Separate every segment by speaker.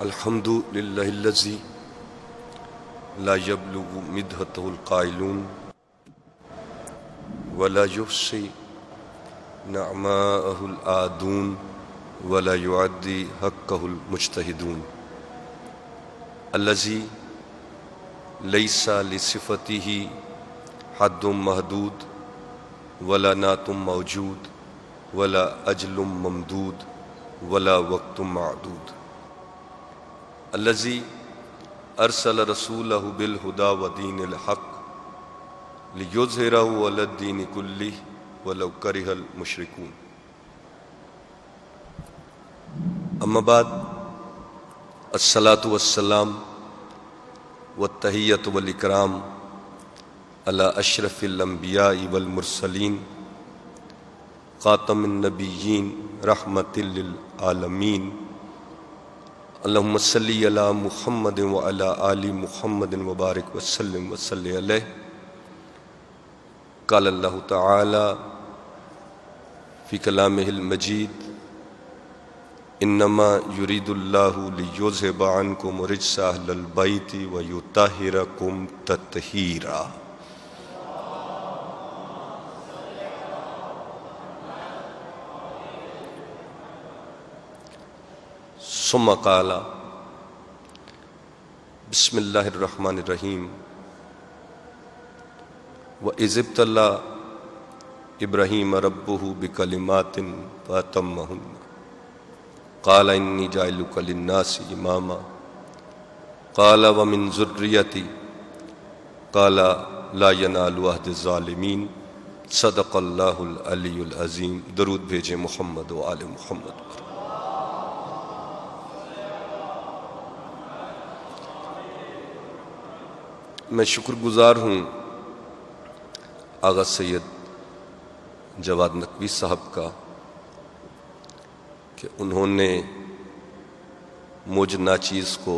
Speaker 1: الحمد للہ الذی لا یبلغ مدحتہ القائلون ولا یحصی نعماءہ العادون ولا یعدی حقہ المجتہدون الذی لیس لصفتہ حد محدود ولا نعت موجود ولا اجل ممدود ولا وقت معدود الذی ارسل رسولہ بالہدی ودین الحق لیظہرہ علی الدین کلہ ولو کرہ المشرکون. اما بعد، الصلاۃ والسلام والتحیۃ والاکرام علی اشرف الانبیاء والمرسلین خاتم النبیین رحمۃ للعالمین. اللہم صلی علی محمد وعلی آل محمد وبارک وسلم وصلی علیہ. قال اللہ تعالی فی کلامہ المجید انما یرید اللہ لیذہب عنکم الرجس اہل البیت ویطہرکم تطہیرا. ثم قال بسم اللہ الرحمن الرحیم وَإِذِ ابْتَلَىٰ إِبْرَاهِيمَ رَبُّهُ بِكَلِمَاتٍ فَأَتَمَّهُنَّ قَالَ إِنِّي جَاعِلُكَ لِلنَّاسِ إِمَامًا قَالَ وَمِن ذُرِّيَّتِي قَالَ لَا يَنَالُ عَهْدِ الظَّالِمِينَ. صدق اللہ العلی العظیم. درود بھیجیں محمد و آل محمد پر. میں شکر گزار ہوں آغا سید جواد نقوی صاحب کا کہ انہوں نے مجھ ناچیز کو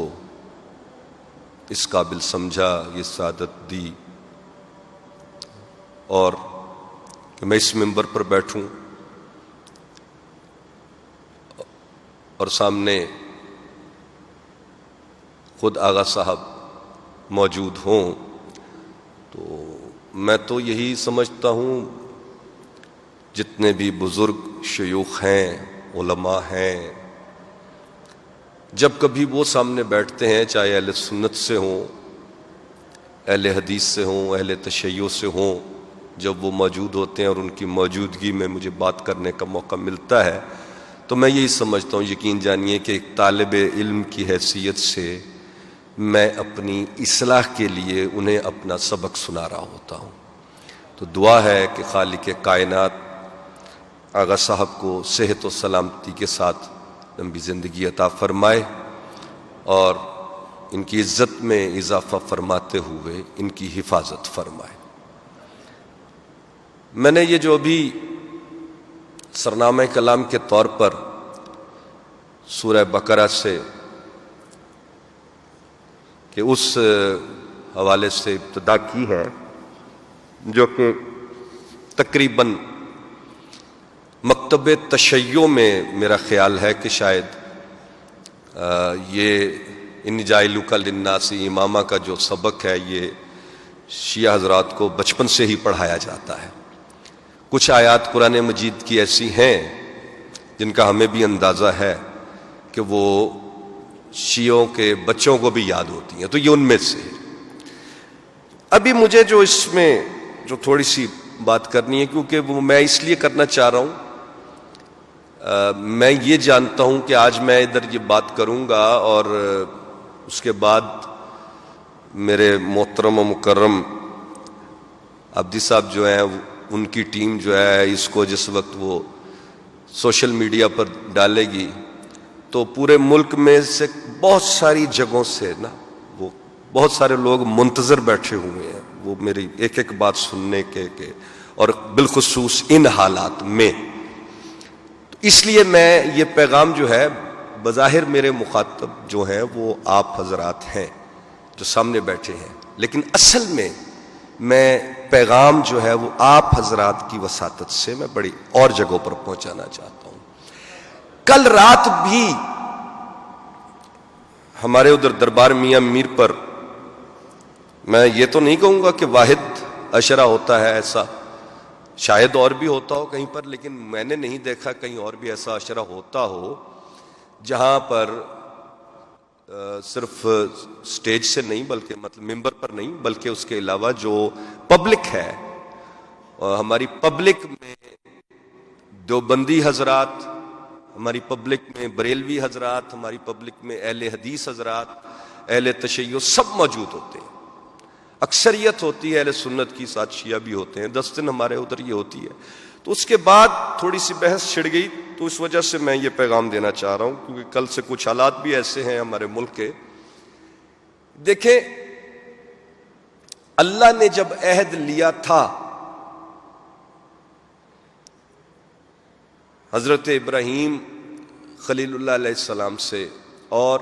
Speaker 1: اس قابل سمجھا، یہ سعادت دی، اور کہ میں اس منبر پر بیٹھوں اور سامنے خود آغا صاحب موجود ہوں. تو میں تو یہی سمجھتا ہوں جتنے بھی بزرگ شیوخ ہیں، علماء ہیں، جب کبھی وہ سامنے بیٹھتے ہیں، چاہے اہل سنت سے ہوں، اہل حدیث سے ہوں، اہل تشیع سے ہوں، جب وہ موجود ہوتے ہیں اور ان کی موجودگی میں مجھے بات کرنے کا موقع ملتا ہے، تو میں یہی سمجھتا ہوں، یقین جانیے کہ ایک طالب علم کی حیثیت سے میں اپنی اصلاح کے لیے انہیں اپنا سبق سنا رہا ہوتا ہوں. تو دعا ہے کہ خالق کائنات آغا صاحب کو صحت و سلامتی کے ساتھ لمبی زندگی عطا فرمائے اور ان کی عزت میں اضافہ فرماتے ہوئے ان کی حفاظت فرمائے. میں نے یہ جو ابھی سرنامہ کلام کے طور پر سورہ بقرہ سے کہ اس حوالے سے ابتدا کی ہے، جو کہ تقریباً مکتب تشیع میں میرا خیال ہے کہ شاید یہ انی جاعلک للناس امامہ کا جو سبق ہے یہ شیعہ حضرات کو بچپن سے ہی پڑھایا جاتا ہے. کچھ آیات قرآن مجید کی ایسی ہیں جن کا ہمیں بھی اندازہ ہے کہ وہ شیعوں کے بچوں کو بھی یاد ہوتی ہیں، تو یہ ان میں سے. ابھی مجھے جو اس میں جو تھوڑی سی بات کرنی ہے، کیونکہ وہ میں اس لیے کرنا چاہ رہا ہوں، میں یہ جانتا ہوں کہ آج میں ادھر یہ بات کروں گا اور اس کے بعد میرے محترم و مکرم عبدی صاحب جو ہیں، ان کی ٹیم جو ہے اس کو جس وقت وہ سوشل میڈیا پر ڈالے گی تو پورے ملک میں سے بہت ساری جگہوں سے نا وہ بہت سارے لوگ منتظر بیٹھے ہوئے ہیں وہ میری ایک ایک بات سننے کے اور بالخصوص ان حالات میں. تو اس لیے میں یہ پیغام جو ہے، بظاہر میرے مخاطب جو ہیں وہ آپ حضرات ہیں جو سامنے بیٹھے ہیں، لیکن اصل میں پیغام جو ہے وہ آپ حضرات کی وساطت سے میں بڑی اور جگہوں پر پہنچانا چاہتا ہوں. کل رات بھی ہمارے ادھر دربار میاں میر پر میں یہ تو نہیں کہوں گا کہ واحد عشرہ ہوتا ہے، ایسا شاید اور بھی ہوتا ہو کہیں پر، لیکن میں نے نہیں دیکھا کہیں اور بھی ایسا عشرہ ہوتا ہو جہاں پر صرف سٹیج سے نہیں بلکہ مطلب ممبر پر نہیں بلکہ اس کے علاوہ جو پبلک ہے، ہماری پبلک میں دیوبندی حضرات، ہماری پبلک میں بریلوی حضرات، ہماری پبلک میں اہل حدیث حضرات، اہل تشیع سب موجود ہوتے ہیں، اکثریت ہوتی ہے اہل سنت کی، ساتھ شیعہ بھی ہوتے ہیں، 10 دن ہمارے ادھر یہ ہوتی ہے۔ تو اس کے بعد تھوڑی سی بحث چھڑ گئی، تو اس وجہ سے میں یہ پیغام دینا چاہ رہا ہوں، کیونکہ کل سے کچھ حالات بھی ایسے ہیں ہمارے ملک کے۔ دیکھیں، اللہ نے جب عہد لیا تھا حضرت ابراہیم خلیل اللہ علیہ السلام سے اور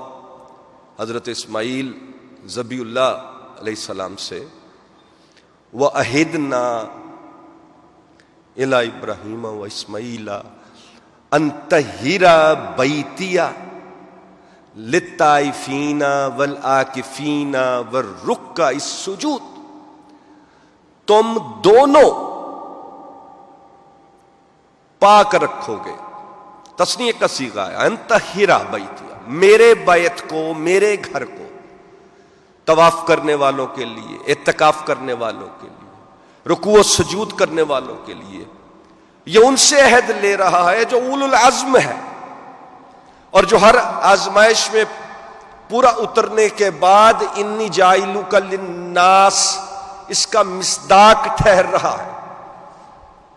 Speaker 1: حضرت اسماعیل ذبیح اللہ علیہ السلام سے، وَأَهِدْنَا إِلَىٰ إِبْرَاهِيمَ وَإِسْمَاعِيلَ أَن طَهِّرَ بَيْتِيَ لِلطَّائِفِينَ وَالْعَاكِفِينَ وَالرُّكَّعِ السُّجُودِ، تم دونوں پاک رکھو گے، تثنیہ کا صیغہ ہے، ان طہرا بیتیا، میرے بیت کو، میرے گھر کو طواف کرنے والوں کے لیے، اعتکاف کرنے والوں کے لیے، رکوع و سجود کرنے والوں کے لیے۔ یہ ان سے عہد لے رہا ہے جو اولو العزم ہے، اور جو ہر آزمائش میں پورا اترنے کے بعد انی جاعلک للناس اس کا مصداق ٹھہر رہا ہے،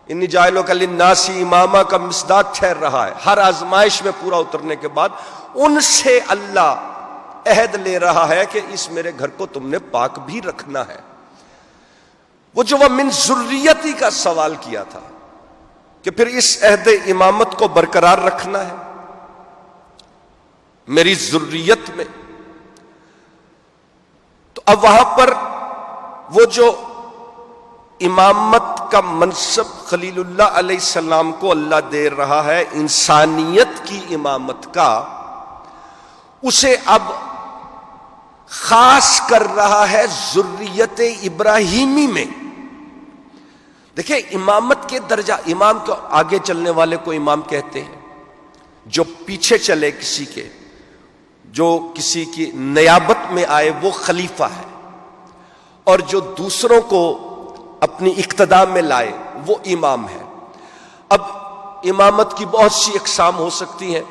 Speaker 1: انی جاعلک للناس اماما کا مصداق ٹھہر رہا ہے۔ ہر آزمائش میں پورا اترنے کے بعد ان سے اللہ عہد لے رہا ہے کہ اس میرے گھر کو تم نے پاک بھی رکھنا ہے۔ وہ جو وہ من ذریتی کا سوال کیا تھا کہ پھر اس عہد امامت کو برقرار رکھنا ہے میری ذریت میں، تو اب وہاں پر وہ جو امامت کا منصب خلیل اللہ علیہ السلام کو اللہ دے رہا ہے، انسانیت کی امامت کا، اسے اب خاص کر رہا ہے ذریت ابراہیمی میں۔ دیکھیں، امامت کے درجہ، امام کو آگے چلنے والے کو امام کہتے ہیں، جو پیچھے چلے کسی کے، جو کسی کی نیابت میں آئے وہ خلیفہ ہے، اور جو دوسروں کو اپنی اقتداء میں لائے وہ امام ہے۔ اب امامت کی بہت سی اقسام ہو سکتی ہیں۔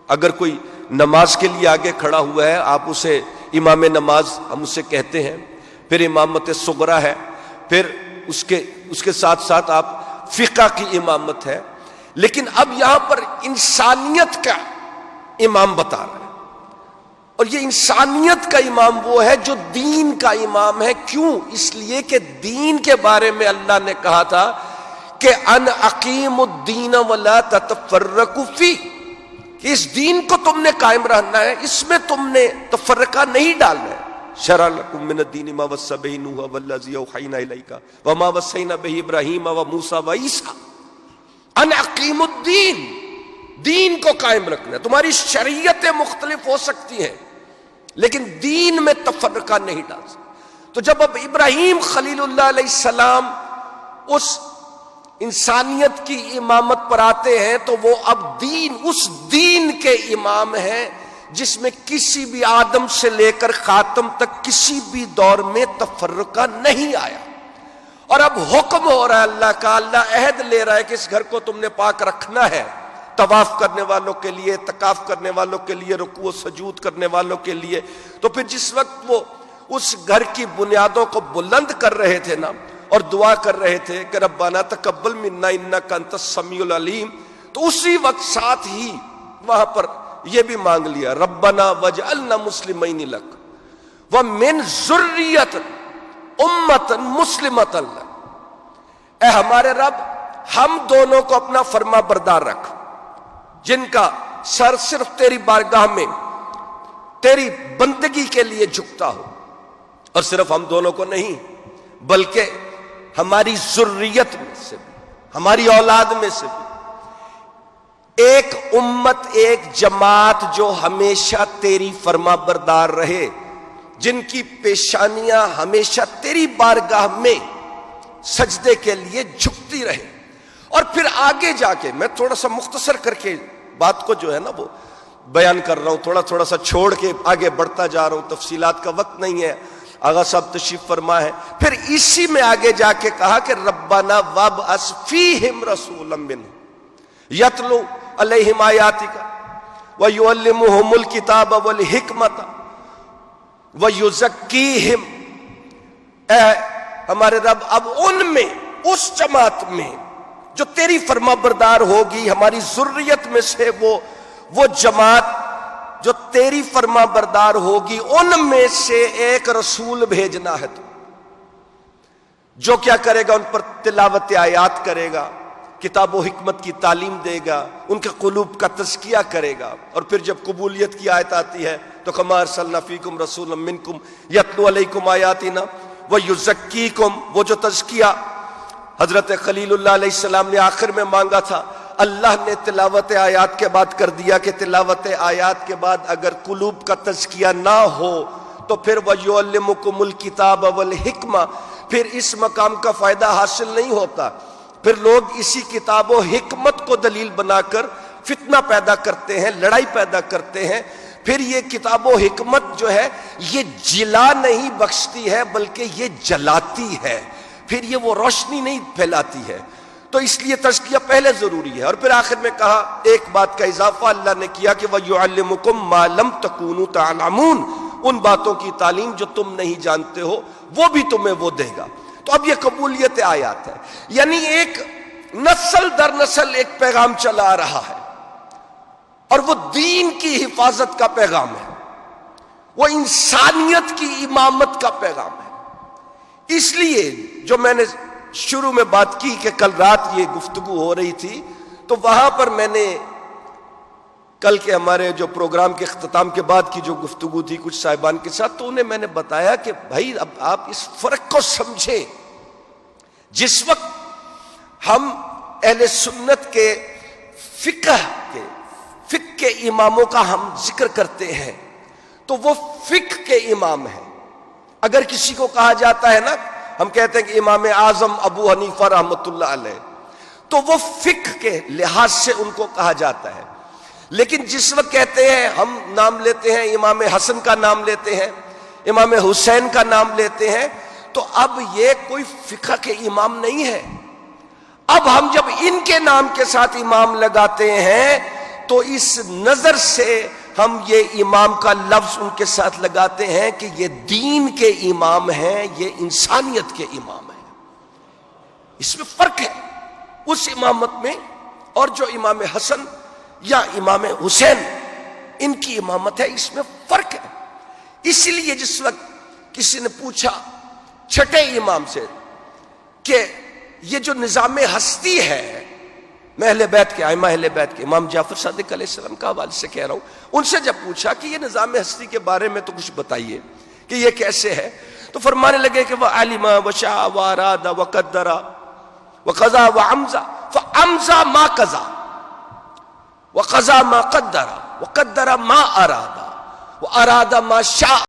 Speaker 1: اگر کوئی نماز کے لیے آگے کھڑا ہوا ہے، آپ اسے امام نماز ہم اسے کہتے ہیں، پھر امامت صغرا ہے، پھر اس کے ساتھ ساتھ آپ فقہ کی امامت ہے، لیکن اب یہاں پر انسانیت کا امام بتا رہا ہے، اور یہ انسانیت کا امام وہ ہے جو دین کا امام ہے۔ کیوں؟ اس لیے کہ دین کے بارے میں اللہ نے کہا تھا کہ ان اقیم الدین ولا تتفرقوا فیہ، کہ اس دین کو تم نے قائم رہنا ہے، اس میں تم نے تفرقہ نہیں ڈالنا ہے۔ شرع لکم من الدین ما وصی بہ نوح والذی اوحینا الیک وما وصینا بہ ابراہیم وموسیٰ وعیسیٰ، ان اقیم الدین، دین کو قائم رکھنا ہے۔ تمہاری شریعتیں مختلف ہو سکتی ہیں لیکن دین میں تفرقہ نہیں ڈال سکتے۔ تو جب اب ابراہیم خلیل اللہ علیہ السلام اس انسانیت کی امامت پر آتے ہیں تو وہ اب اس دین کے امام ہیں جس میں کسی بھی آدم سے لے کر خاتم تک کسی بھی دور میں تفرقہ نہیں آیا، اور اب حکم ہو رہا ہے اللہ کا، اللہ عہد لے رہا ہے کہ اس گھر کو تم نے پاک رکھنا ہے، طواف کرنے والوں کے لیے، اعتکاف کرنے والوں کے لیے، رکوع و سجود کرنے والوں کے لیے۔ تو پھر جس وقت وہ اس گھر کی بنیادوں کو بلند کر رہے تھے نا، اور دعا کر رہے تھے کہ ربنا تقبل منا انک انت السمیع العلیم، تو اسی وقت ساتھ ہی وہاں پر یہ بھی مانگ لیا، ربنا واجعلنا مسلمین لک ومن ذریۃ امۃ مسلمۃ لک، اے ہمارے رب ہم دونوں کو اپنا فرما بردار رکھ، جن کا سر صرف تیری بارگاہ میں تیری بندگی کے لیے جھکتا ہو، اور صرف ہم دونوں کو نہیں بلکہ ہماری ذریت میں سے بھی، ہماری اولاد میں سے بھی
Speaker 2: ایک امت، ایک جماعت جو ہمیشہ تیری فرما بردار رہے، جن کی پیشانیاں ہمیشہ تیری بارگاہ میں سجدے کے لیے جھکتی رہے. اور پھر آگے جا کے میں تھوڑا سا مختصر کر کے بات کو جو ہے نا وہ بیان کر رہا ہوں، تھوڑا سا چھوڑ کے آگے بڑھتا جا رہا ہوں، تفصیلات کا وقت نہیں ہے. آغا صاحب تشریف فرما ہے. پھر اسی میں آگے جا کے کہا کہ ربنا وابعث فیہم رسولا منہم یتلو علیہم آیاتک ویعلمہم الکتاب والحکمت ویزکیہم. اے ہمارے رب، اب ان میں، اس جماعت میں جو تیری فرما بردار ہوگی، ہماری ذریت میں سے وہ جماعت جو تیری فرما بردار ہوگی، ان میں سے ایک رسول بھیجنا ہے تو جو کیا کرے گا؟ ان پر تلاوت آیات کرے گا، کتاب و حکمت کی تعلیم دے گا، ان کے قلوب کا تزکیہ کرے گا. اور پھر جب قبولیت کی آیت آتی ہے تو کما ارسلنا فیکم رسولا منکم یتلو علیکم آیاتنا ویزکیکم، وہ جو تزکیہ حضرت خلیل اللہ علیہ السلام نے آخر میں مانگا تھا، اللہ نے تلاوت آیات کے بعد کر دیا کہ تلاوت آیات کے بعد اگر قلوب کا تزکیہ نہ ہو تو پھر وَيُعَلِّمُكُمُ الْكِتَابَ وَالْحِكْمَةَ، پھر اس مقام کا فائدہ حاصل نہیں ہوتا. پھر لوگ اسی کتاب و حکمت کو دلیل بنا کر فتنہ پیدا کرتے ہیں، لڑائی پیدا کرتے ہیں. پھر یہ کتاب و حکمت جو ہے یہ جلا نہیں بخشتی ہے بلکہ یہ جلاتی ہے، پھر یہ وہ روشنی نہیں پھیلاتی ہے. تو اس لیے تزکیہ پہلے ضروری ہے. اور پھر آخر میں کہا ایک بات کا اضافہ اللہ نے کیا کہ وَيُعَلِّمُكُم مَّا لَمْ تَكُونُوا تَعْلَمُونَ، ان باتوں کی تعلیم جو تم نہیں جانتے ہو وہ بھی تمہیں وہ دے گا. تو اب یہ قبولیت آیات ہے، یعنی ایک نسل در نسل ایک پیغام چلا آ رہا ہے، اور وہ دین کی حفاظت کا پیغام ہے، وہ انسانیت کی امامت کا پیغام ہے. اس لیے جو میں نے شروع میں بات کی کہ کل رات یہ گفتگو ہو رہی تھی، تو وہاں پر میں نے کل کے ہمارے جو پروگرام کے اختتام کے بعد کی جو گفتگو تھی کچھ صاحبان کے ساتھ، تو انہیں میں نے بتایا کہ بھائی اب آپ اس فرق کو سمجھیں. جس وقت ہم اہل سنت کے فقہ کے اماموں کا ہم ذکر کرتے ہیں تو وہ فقہ کے امام ہیں. اگر کسی کو کہا جاتا ہے نا، ہم کہتے ہیں کہ امام اعظم ابو حنیفہ رحمۃ اللہ علیہ، تو وہ فقہ کے لحاظ سے ان کو کہا جاتا ہے. لیکن جس وقت کہتے ہیں، ہم نام لیتے ہیں امام حسن کا نام لیتے ہیں، امام حسین کا نام لیتے ہیں، تو اب یہ کوئی فقہ کے امام نہیں ہے. اب ہم جب ان کے نام کے ساتھ امام لگاتے ہیں تو اس نظر سے ہم یہ امام کا لفظ ان کے ساتھ لگاتے ہیں کہ یہ دین کے امام ہیں، یہ انسانیت کے امام ہیں. اس میں فرق ہے اس امامت میں اور جو امام حسن یا امام حسین ان کی امامت ہے، اس میں فرق ہے. اسی لیے جس وقت کسی نے پوچھا چھٹے امام سے کہ یہ جو نظام ہستی ہے، میں اہل بیت کے ائمہ اہل بیت کے امام جعفر صادق علیہ السلام کا حوالے سے کہہ رہا ہوں، ان سے جب پوچھا کہ یہ نظام ہستی کے بارے میں تو کچھ بتائیے کہ یہ کیسے ہے، تو فرمانے لگے کہ وَعَلِمَ وَشَاءَ وَأَرَادَ وَقَدَّرَ وَقَضَى وَعَمْزَى فَأَمْزَى مَا قَضَى وَقَضَى مَا قَدَّرَ وَقَدَّرَ مَا أَرَادَ وَأَرَادَ مَا شَاءَ.